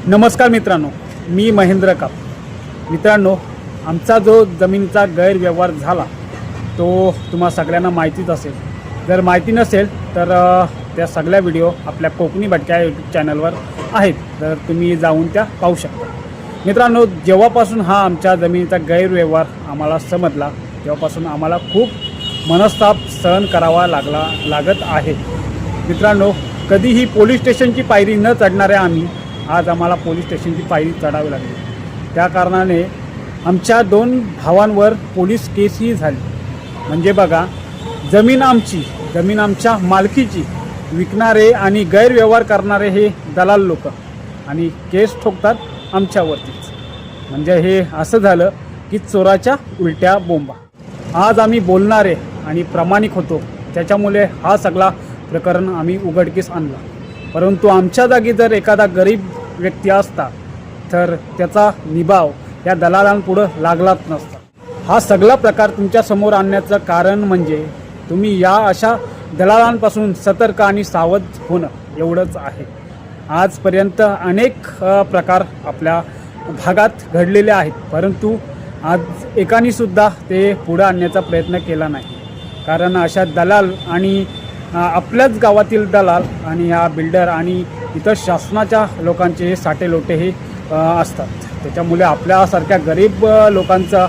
नमस्कार मित्रांनो, मी महेंद्र काप. मित्रांनो, आमचा जो जमिनीचा गैरव्यवहार झाला तो तुम्हा सगळ्यांना माहितीच असेल. जर माहिती नसेल तर त्या सगळ्या व्हिडिओ आपल्या कोकणी भटक्या यूट्यूब चॅनलवर आहेत, तर तुम्ही जाऊन त्या पाहू शकता. मित्रांनो, जेव्हापासून हा आमच्या जमिनीचा गैरव्यवहार आम्हाला समजला तेव्हापासून आम्हाला खूप मनस्ताप सहन करावा लागत आहे. मित्रांनो, कधीही पोलीस स्टेशनची पायरी न चढणाऱ्या आम्ही आज आम्हाला पोलीस स्टेशनची पायरी चढावी लागली. त्या कारणाने आमच्या 2 भावांवर पोलीस केसही झाली. म्हणजे बघा, जमीन आमची, जमीन आमच्या मालकीची विकणारे आणि गैरव्यवहार करणारे हे दलाल लोक आणि केस ठोकतात आमच्यावरतीच. म्हणजे हे असं झालं की चोराच्या उलट्या बोंबा. आज आम्ही बोलणारे आणि प्रामाणिक होतो, त्याच्यामुळे हा सगळा प्रकरण आम्ही उघडकीस आणला. परंतु आमच्या जागी जर एखादा गरीब व्यक्ती असता तर त्याचा निभाव या दलालांपुढं लागलाच नसता. हा सगळा प्रकार तुमच्यासमोर आणण्याचं कारण म्हणजे तुम्ही या अशा दलालांपासून सतर्क आणि सावध होणं एवढंच आहे. आजपर्यंत अनेक प्रकार आपल्या भागात घडलेले आहेत, परंतु आज एकानेसुद्धा ते पुढं आणण्याचा प्रयत्न केला नाही. कारण अशा दलाल आणि आपल्याच गावातील दलाल आणि या बिल्डर आणि इतर शासनाच्या लोकांचे हे साठे लोटे हे असतात. त्याच्यामुळे आपल्यासारख्या गरीब लोकांचा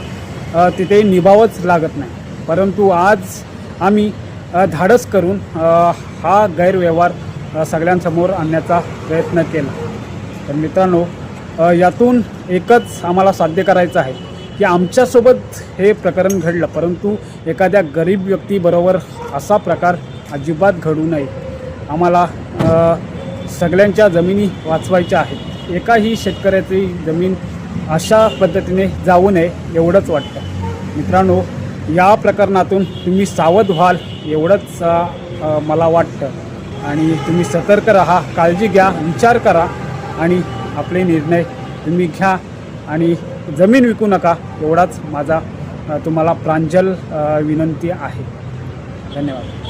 तिथे निभावच लागत नाही. परंतु आज आम्ही धाडस करून हा गैरव्यवहार सगळ्यांसमोर आणण्याचा प्रयत्न केला. तर मित्रांनो, यातून एकच आम्हाला साध्य करायचं आहे की आमच्यासोबत हे प्रकरण घडलं, परंतु एखाद्या गरीब व्यक्तीबरोबर असा प्रकार अजिबात घडू नये. आम्हाला सगळ्यांच्या जमिनी वाचवायच्या आहेत. एकाही शेतकऱ्याची जमीन अशा पद्धतीने जाऊ नये एवढंच वाटतं. मित्रांनो, या प्रकरणातून तुम्ही सावध व्हाल एवढंच मला वाटतं. आणि तुम्ही सतर्क राहा, काळजी घ्या, विचार करा आणि आपले निर्णय तुम्ही घ्या आणि जमीन विकू नका एवढाच माझा तुम्हाला प्रांजल विनंती आहे. धन्यवाद.